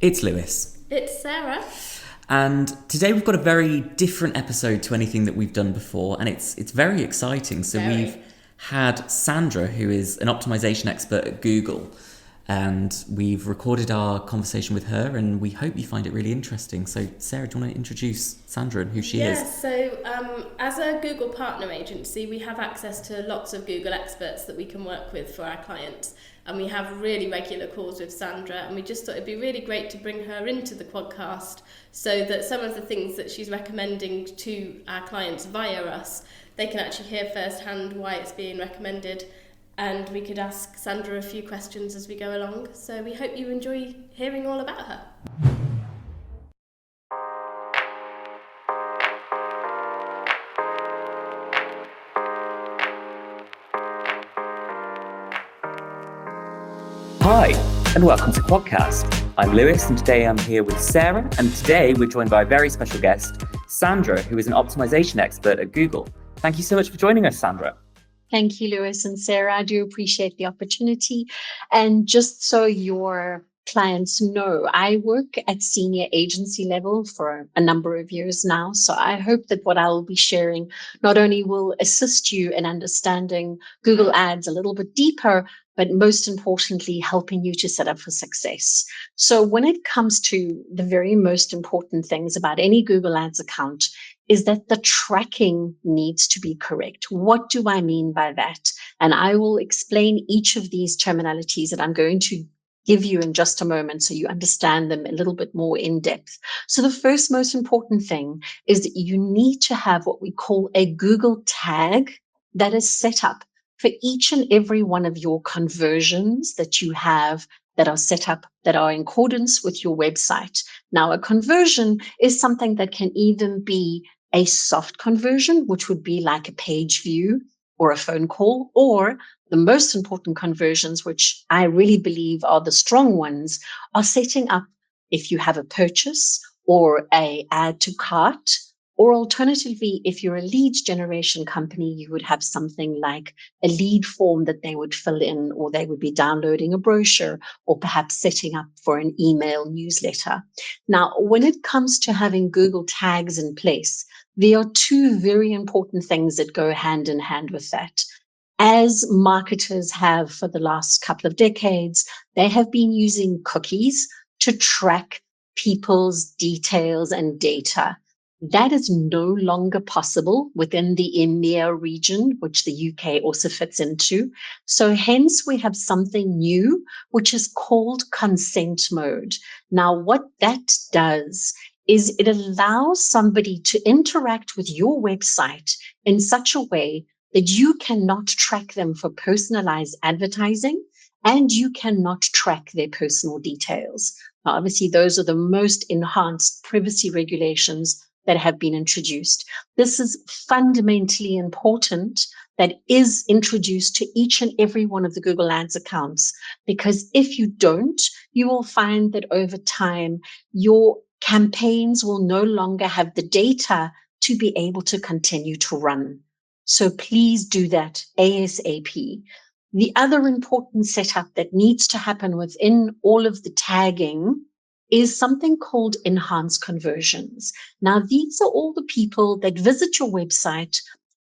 It's Lewis. It's Sarah. And today we've got a very different episode to anything that we've done before, and it's very exciting. So Very. we've had Sandra, who is an optimization expert at Google, and we've recorded our conversation with her, and we hope you find it really interesting. So Sarah, do you want to introduce Sandra and who she is? Yes, so as a Google partner agency, we have access to lots of Google experts that we can work with for our clients. And we have really regular calls with Sandra, and we just thought it'd be really great to bring her into the QuadCast so that some of the things that she's recommending to our clients via us, they can actually hear firsthand why it's being recommended, and we could ask Sandra a few questions as we go along. So we hope you enjoy hearing all about her. Hi, and welcome to QuadCast. I'm Lewis, and today I'm here with Sara, and today we're joined by a very special guest, Sandra, who is an optimization expert at Google. Thank you so much for joining us, Sandra. Thank you, Lewis and Sarah. I do appreciate the opportunity. And just so your clients know, I work at senior agency level for a number of years now. So I hope that what I will be sharing not only will assist you in understanding Google Ads a little bit deeper, but most importantly, helping you to set up for success. So when it comes to the very most important things about any Google Ads account is that the tracking needs to be correct. What do I mean by that? And I will explain each of these terminologies that I'm going to give you in just a moment so you understand them a little bit more in depth. So the first most important thing is that you need to have what we call a Google tag that is set up for each and every one of your conversions that you have that are set up, that are in accordance with your website. Now, a conversion is something that can even be a soft conversion, which would be like a page view or a phone call, or the most important conversions, which I really believe are the strong ones, are setting up if you have a purchase or a add to cart. Or alternatively, if you're a lead generation company, you would have something like a lead form that they would fill in, or they would be downloading a brochure, or perhaps setting up for an email newsletter. Now, when it comes to having Google tags in place, there are two very important things that go hand in hand with that. As marketers have for the last couple of decades, they have been using cookies to track people's details and data. That is no longer possible within the EMEA region, which the UK also fits into. So hence we have something new, which is called consent mode. Now, what that does is it allows somebody to interact with your website in such a way that you cannot track them for personalized advertising, and you cannot track their personal details. Now, obviously, those are the most enhanced privacy regulations that have been introduced. This is fundamentally important that is introduced to each and every one of the Google Ads accounts, because if you don't, you will find that over time, your campaigns will no longer have the data to be able to continue to run. So please do that ASAP. The other important setup that needs to happen within all of the tagging is something called enhanced conversions. Now, these are all the people that visit your website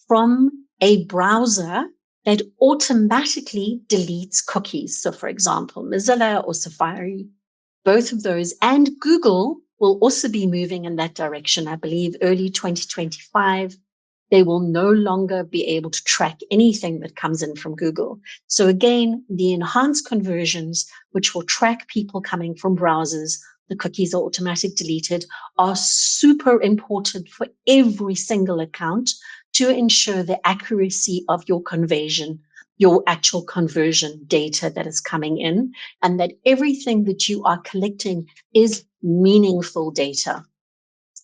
from a browser that automatically deletes cookies. So, for example, Mozilla or Safari, both of those, and Google will also be moving in that direction. I believe early 2025, they will no longer be able to track anything that comes in from Google. So again, the enhanced conversions, which will track people coming from browsers, the cookies are automatic deleted, are super important for every single account to ensure the accuracy of your conversion, your actual conversion data that is coming in, and that everything that you are collecting is meaningful data.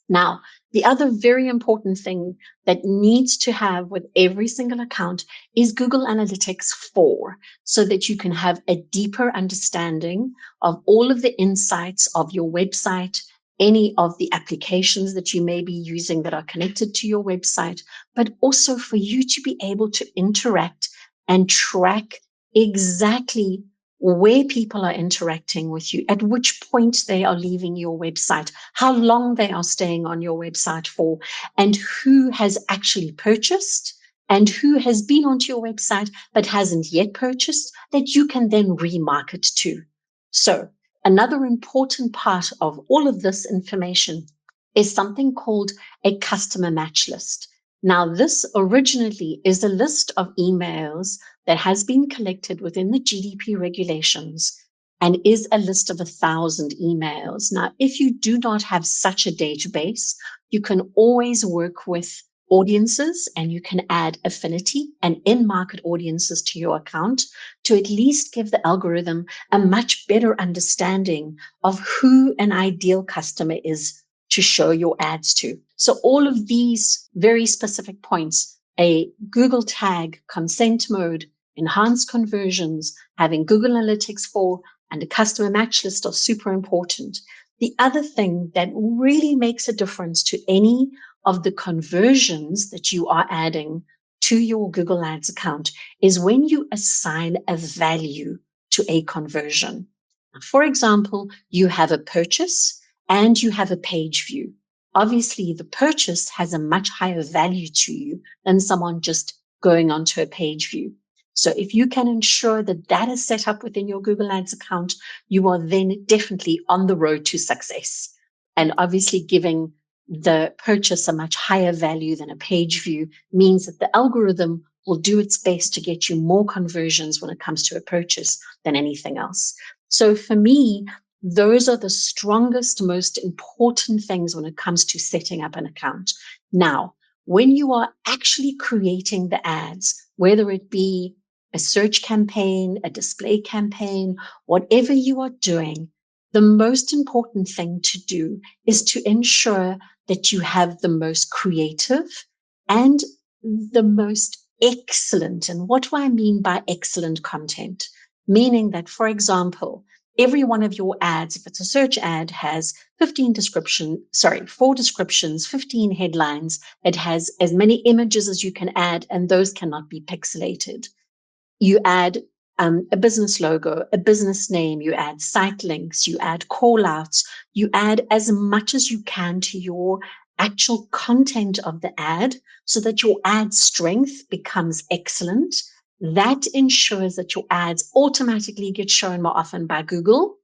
Now, the other very important thing that needs to have with every single account is Google Analytics 4, so that you can have a deeper understanding of all of the insights of your website, any of the applications that you may be using that are connected to your website, but also for you to be able to interact and track exactly where people are interacting with you, at which point they are leaving your website, how long they are staying on your website for, and who has actually purchased and who has been onto your website but hasn't yet purchased, that you can then remarket to. So another important part of all of this information is something called a customer match list. Now, this originally is a list of emails that has been collected within the GDP regulations and is a list of 1,000 emails. Now, if you do not have such a database, you can always work with audiences and you can add affinity and in-market audiences to your account to at least give the algorithm a much better understanding of who an ideal customer is to show your ads to. So all of these very specific points, a Google tag, consent mode, enhanced conversions, having Google Analytics 4, and a customer match list are super important. The other thing that really makes a difference to any of the conversions that you are adding to your Google Ads account is when you assign a value to a conversion. For example, you have a purchase and you have a page view. Obviously, the purchase has a much higher value to you than someone just going onto a page view. So if you can ensure that that is set up within your Google Ads account, you are then definitely on the road to success. And obviously giving the purchase a much higher value than a page view means that the algorithm will do its best to get you more conversions when it comes to a purchase than anything else. So for me, those are the strongest, most important things when it comes to setting up an account. Now, when you are actually creating the ads, whether it be a search campaign, a display campaign, whatever you are doing, the most important thing to do is to ensure that you have the most creative and the most excellent. And what do I mean by excellent content? Meaning that, for example, every one of your ads, if it's a search ad, has 4 descriptions, 15 headlines. It has as many images as you can add, and those cannot be pixelated. You add a business logo, a business name, you add site links, you add call outs, you add as much as you can to your actual content of the ad so that your ad strength becomes excellent. That ensures that your ads automatically get shown more often by Google.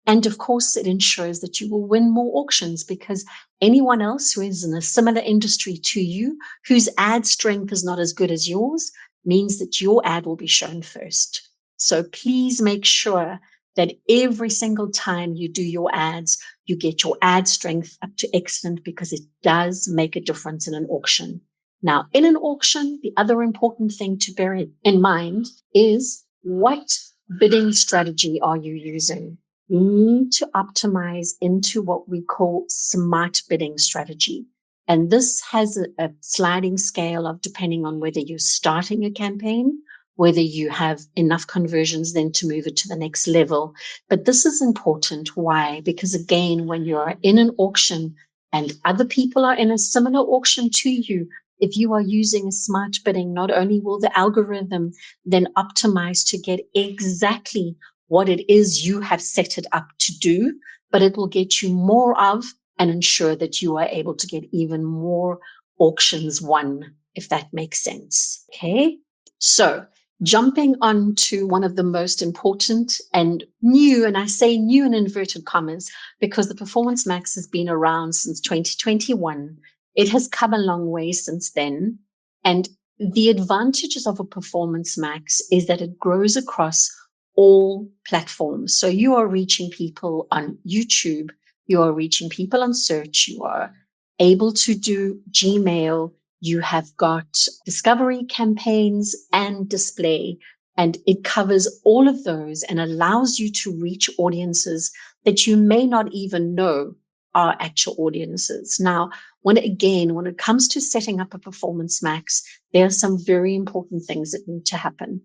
And of course, it ensures that you will win more auctions because anyone else who is in a similar industry to you, whose ad strength is not as good as yours, means that your ad will be shown first. So please make sure that every single time you do your ads, you get your ad strength up to excellent because it does make a difference in an auction. Now, in an auction, the other important thing to bear in mind is what bidding strategy are you using? You need to optimize into what we call smart bidding strategy. And this has a sliding scale of depending on whether you're starting a campaign, whether you have enough conversions then to move it to the next level. But this is important. Why? Because again, when you're in an auction and other people are in a similar auction to you, if you are using a smart bidding, not only will the algorithm then optimize to get exactly what it is you have set it up to do, but it will get you more of and ensure that you are able to get even more auctions won, if that makes sense. Okay, so jumping on to one of the most important and new, and I say new in inverted commas, because the Performance Max has been around since 2021. It has come a long way since then. And the advantages of a Performance Max is that it grows across all platforms. So you are reaching people on YouTube, you are reaching people on search, you are able to do Gmail, you have got discovery campaigns and display, and it covers all of those and allows you to reach audiences that you may not even know are actual audiences. Now, when it comes to setting up a Performance Max, there are some very important things that need to happen.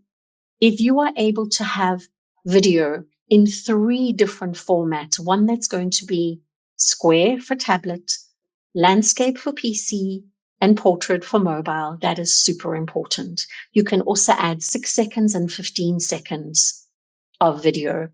If you are able to have video in 3 different formats, one that's going to be square for tablet, landscape for PC, and portrait for mobile, that is super important. You can also add 6 seconds and 15 seconds of video.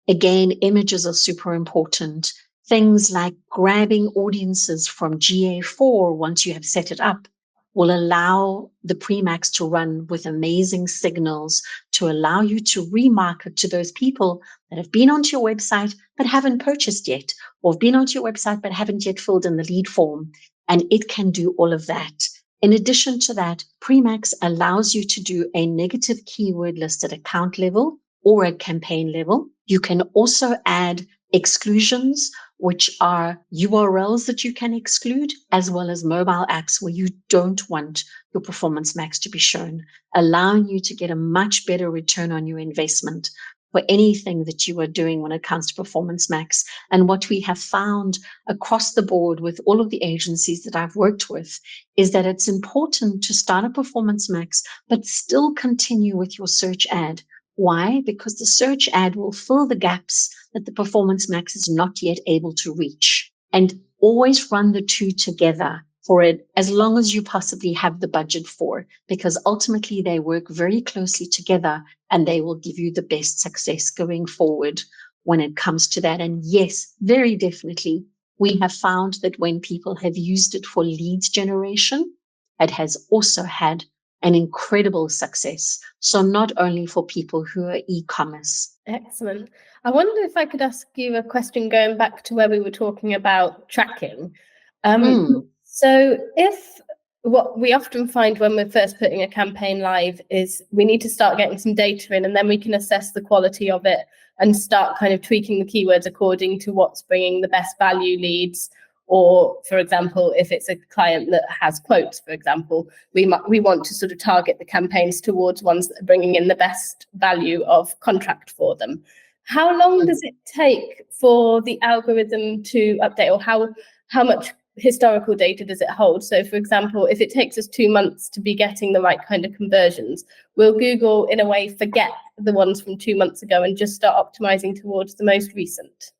Again, images are super important. Things like grabbing audiences from GA4 once you have set it up will allow the Premax to run with amazing signals to allow you to remarket to those people that have been onto your website but haven't purchased yet, or have been onto your website but haven't yet filled in the lead form. And it can do all of that. In addition to that, Premax allows you to do a negative keyword list at account level or at campaign level. You can also add exclusions, which are URLs that you can exclude, as well as mobile apps where you don't want your Performance Max to be shown, allowing you to get a much better return on your investment for anything that you are doing when it comes to Performance Max. And what we have found across the board with all of the agencies that I've worked with is that it's important to start a Performance Max, but still continue with your search ad. Why? Because the search ad will fill the gaps that the Performance Max is not yet able to reach. And always run the two together for it as long as you possibly have the budget for, because ultimately they work very closely together and they will give you the best success going forward when it comes to that. And yes, very definitely, we have found that when people have used it for leads generation, it has also had an incredible success. So not only for people who are e-commerce. Excellent. I wonder if I could ask you a question going back to where we were talking about tracking. So if what we often find when we're first putting a campaign live is we need to start getting some data in, and then we can assess the quality of it and start kind of tweaking the keywords according to what's bringing the best value leads. Or, for example, if it's a client that has quotes, for example, we want to sort of target the campaigns towards ones that are bringing in the best value of contract for them. How long does it take for the algorithm to update, or how much historical data does it hold? So, for example, if it takes us 2 months to be getting the right kind of conversions, will Google, in a way, forget the ones from 2 months ago and just start optimizing towards the most recent?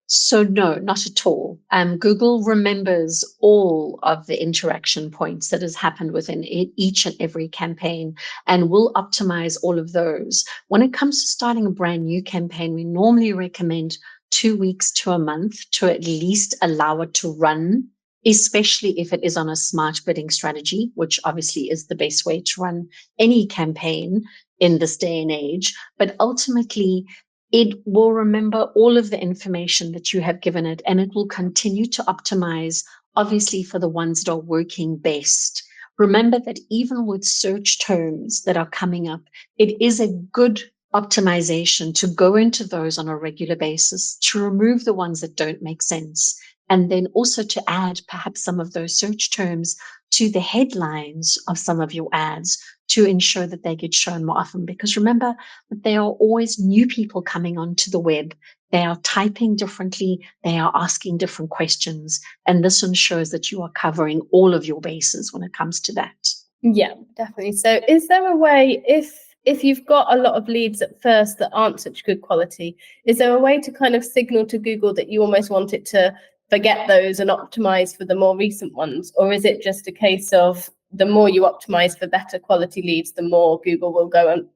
So no, not at all. Google remembers all of the interaction points that has happened within each and every campaign and will optimize all of those. When it comes to starting a brand new campaign, we normally recommend 2 weeks to a month to at least allow it to run, especially if it is on a smart bidding strategy, which obviously is the best way to run any campaign in this day and age. But ultimately, it will remember all of the information that you have given it, and it will continue to optimize, obviously, for the ones that are working best. Remember that even with search terms that are coming up, it is a good optimization to go into those on a regular basis, to remove the ones that don't make sense, and then also to add perhaps some of those search terms to the headlines of some of your ads to ensure that they get shown more often. Because remember that there are always new people coming onto the web. They are typing differently. They are asking different questions. And this ensures that you are covering all of your bases when it comes to that. Yeah, definitely. So is there a way, if you've got a lot of leads at first that aren't such good quality, is there a way to kind of signal to Google that you almost want it to forget those and optimize for the more recent ones? Or is it just a case of the more you optimize for better quality leads, the more Google will go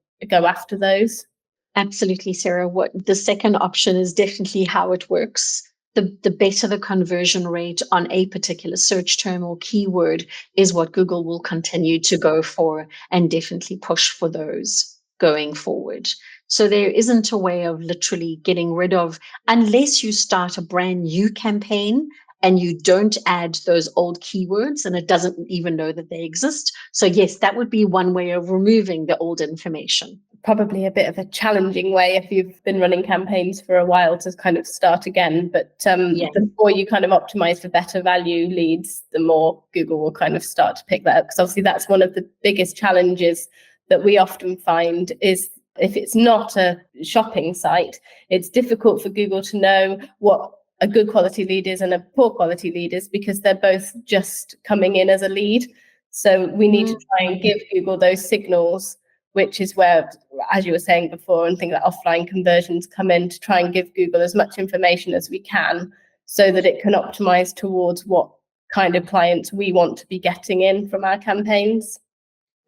after those? Absolutely, Sarah. What the second option is definitely how it works. The better the conversion rate on a particular search term or keyword is what Google will continue to go for and definitely push for those going forward. So there isn't a way of literally getting rid of, unless you start a brand new campaign and you don't add those old keywords and it doesn't even know that they exist. So yes, that would be one way of removing the old information. Probably a bit of a challenging way if you've been running campaigns for a while to kind of start again. But the more you kind of optimize for better value leads, the more Google will kind of start to pick that up. Because obviously that's one of the biggest challenges that we often find is if it's not a shopping site, it's difficult for Google to know what a good quality lead is and a poor quality lead is, because they're both just coming in as a lead. So we need to try and give Google those signals, which is where, as you were saying before, and things like offline conversions come in, to try and give Google as much information as we can so that it can optimize towards what kind of clients we want to be getting in from our campaigns.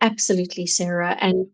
Absolutely, Sarah. And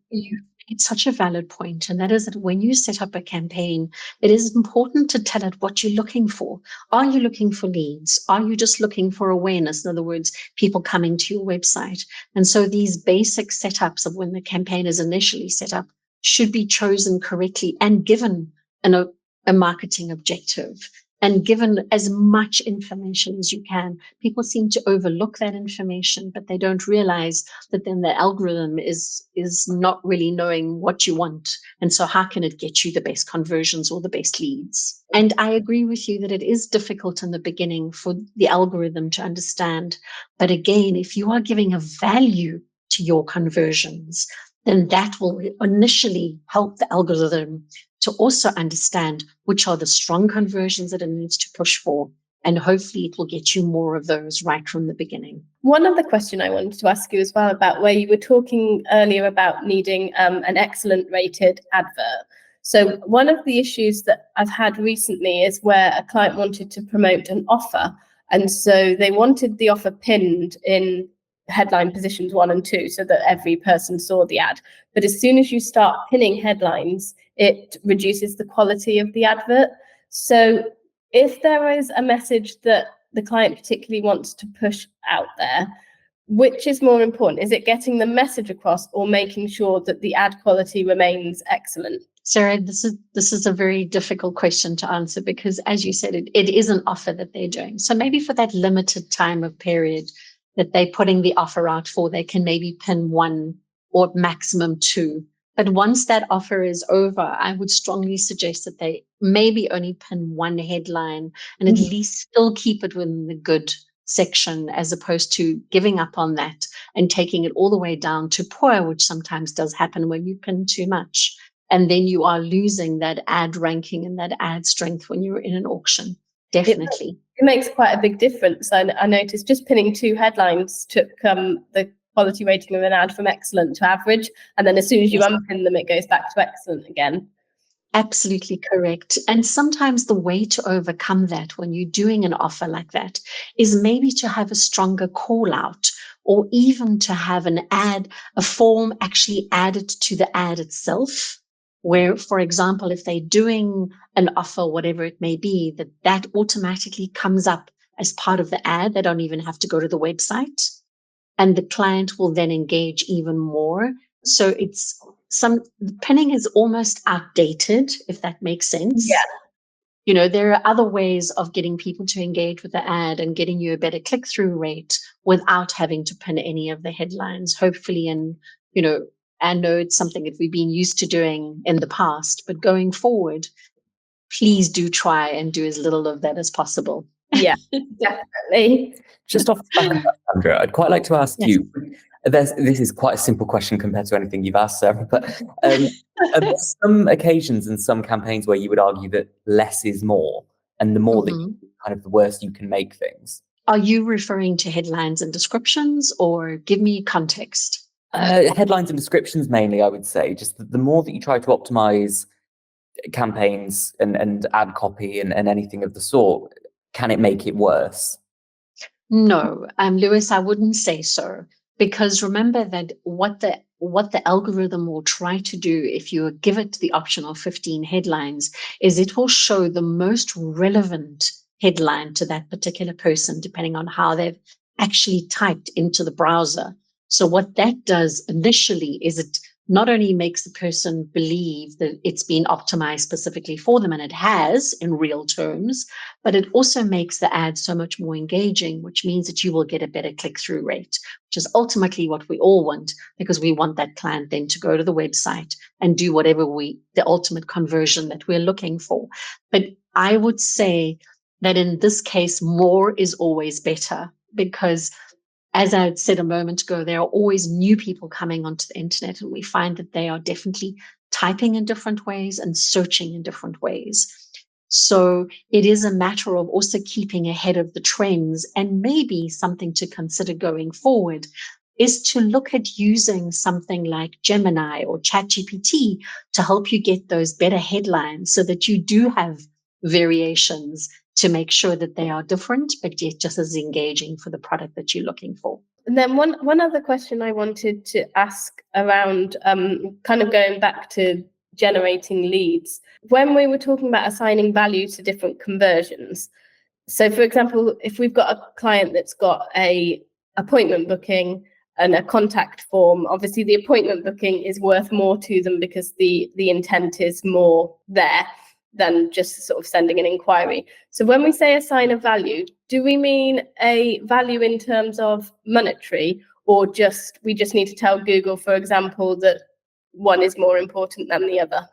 It's such a valid point, and that is that when you set up a campaign, it is important to tell it what you're looking for. Are you looking for leads? Are you just looking for awareness? In other words, people coming to your website. And so these basic setups of when the campaign is initially set up should be chosen correctly and given a marketing objective and given as much information as you can. People seem to overlook that information, but they don't realize that then the algorithm is not really knowing what you want. And so how can it get you the best conversions or the best leads? And I agree with you that it is difficult in the beginning for the algorithm to understand. But again, if you are giving a value to your conversions, then that will initially help the algorithm to also understand which are the strong conversions that it needs to push for. And hopefully it will get you more of those right from the beginning. One other question I wanted to ask you as well about where you were talking earlier about needing an excellent rated advert. So one of the issues that I've had recently is where a client wanted to promote an offer. And so they wanted the offer pinned in headline positions 1 and 2 so that every person saw the ad. But as soon as you start pinning headlines, it reduces the quality of the advert. So if there is a message that the client particularly wants to push out there, which is more important? Is it getting the message across or making sure that the ad quality remains excellent? Sara, this is a very difficult question to answer because, as you said, it is an offer that they're doing. So maybe for that limited time of period that they're putting the offer out for, they can maybe pin 1 or maximum 2. But once that offer is over, I would strongly suggest that they maybe only pin 1 headline and at least still keep it within the good section, as opposed to giving up on that and taking it all the way down to poor, which sometimes does happen when you pin too much. And then you are losing that ad ranking and that ad strength when you're in an auction. Definitely. It makes quite a big difference. I noticed just pinning 2 headlines took the quality rating of an ad from excellent to average. And then as soon as you unpin them, it goes back to excellent again. Absolutely correct. And sometimes the way to overcome that when you're doing an offer like that is maybe to have a stronger call out, or even to have an ad, a form actually added to the ad itself, where, for example, if they're doing an offer, whatever it may be, that automatically comes up as part of the ad. They don't even have to go to the website. And the client will then engage even more. So the pinning is almost outdated, if that makes sense. Yeah. You know, there are other ways of getting people to engage with the ad and getting you a better click-through rate without having to pin any of the headlines, hopefully. And, you know, I know it's something that we've been used to doing in the past, but going forward, please do try and do as little of that as possible. Yeah, definitely. Just off the back of that, Sandra, I'd quite like to ask you, this is quite a simple question compared to anything you've asked, Sarah, but are there some occasions and some campaigns where you would argue that less is more, and the more that you do, kind of the worse you can make things? Are you referring to headlines and descriptions, or give me context? Headlines and descriptions mainly, I would say. Just the more that you try to optimize campaigns and ad copy and anything of the sort, can it make it worse? No, Lewis, I wouldn't say so, because remember that what the algorithm will try to do if you give it the option of 15 headlines is it will show the most relevant headline to that particular person, depending on how they've actually typed into the browser. So what that does initially is it not only makes the person believe that it's been optimized specifically for them, and it has in real terms, but it also makes the ad so much more engaging, which means that you will get a better click-through rate, which is ultimately what we all want, because we want that client then to go to the website and do whatever the ultimate conversion that we're looking for. But I would say that in this case, more is always better, because as I had said a moment ago, there are always new people coming onto the internet, and we find that they are definitely typing in different ways and searching in different ways. So it is a matter of also keeping ahead of the trends, and maybe something to consider going forward is to look at using something like Gemini or ChatGPT to help you get those better headlines, so that you do have variations to make sure that they are different, but yet just as engaging for the product that you're looking for. And then one other question I wanted to ask around kind of going back to generating leads. When we were talking about assigning value to different conversions, so for example, if we've got a client that's got a appointment booking and a contact form, obviously the appointment booking is worth more to them because the intent is more there than just sort of sending an inquiry. So when we say assign a value, do we mean a value in terms of monetary, or we just need to tell Google, for example, that one is more important than the other?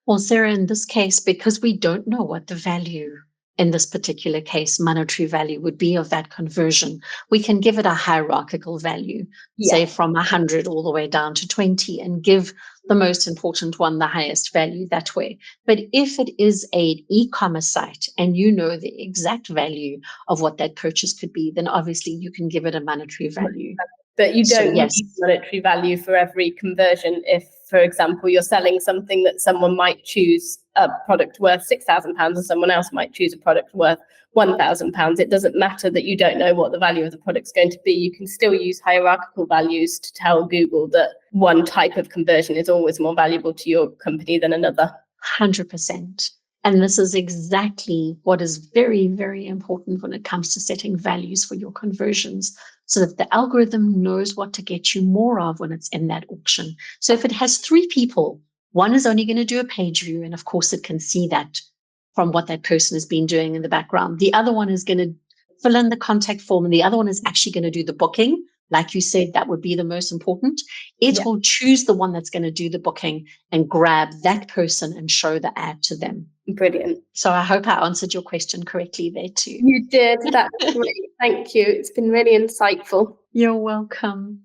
Well, Sarah, in this case, because we don't know what the value in this particular case, monetary value would be of that conversion, we can give it a hierarchical value, say from 100 all the way down to 20, and give the most important one the highest value that way. But if it is an e-commerce site and you know the exact value of what that purchase could be, then obviously you can give it a monetary value. But you don't need monetary value for every conversion. If, for example, you're selling something that someone might choose a product worth £6,000 and someone else might choose a product worth £1,000, it doesn't matter that you don't know what the value of the product's going to be. You can still use hierarchical values to tell Google that one type of conversion is always more valuable to your company than another. 100%. And this is exactly what is very, very important when it comes to setting values for your conversions, so that the algorithm knows what to get you more of when it's in that auction. So if it has 3 people, one is only going to do a page view, and of course it can see that from what that person has been doing in the background. The other one is going to fill in the contact form, and the other one is actually going to do the booking. Like you said, that would be the most important. It will choose the one that's going to do the booking and grab that person and show the ad to them. Brilliant. So I hope I answered your question correctly there too. You did. That's great. Thank you. It's been really insightful. You're welcome.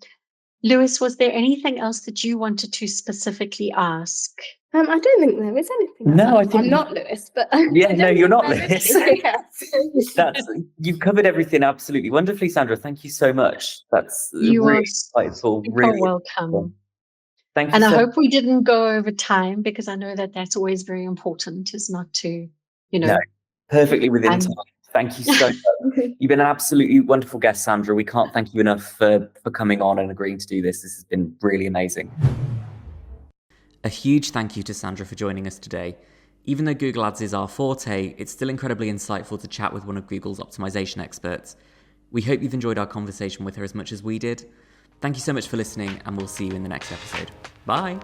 Lewis, was there anything else that you wanted to specifically ask? I don't think there is anything. No, I think I'm not Lewis, but no, you're not Lewis. Yes. You've covered everything absolutely wonderfully, Sandra. Thank you so much. That's really insightful. Really welcome. Thank you. And I hope we didn't go over time, because I know that that's always very important, is not to, No, perfectly within time. Thank you so much. You've been an absolutely wonderful guest, Sandra. We can't thank you enough for coming on and agreeing to do this. This has been really amazing. A huge thank you to Sandra for joining us today. Even though Google Ads is our forte, it's still incredibly insightful to chat with one of Google's optimization experts. We hope you've enjoyed our conversation with her as much as we did. Thank you so much for listening, and we'll see you in the next episode. Bye!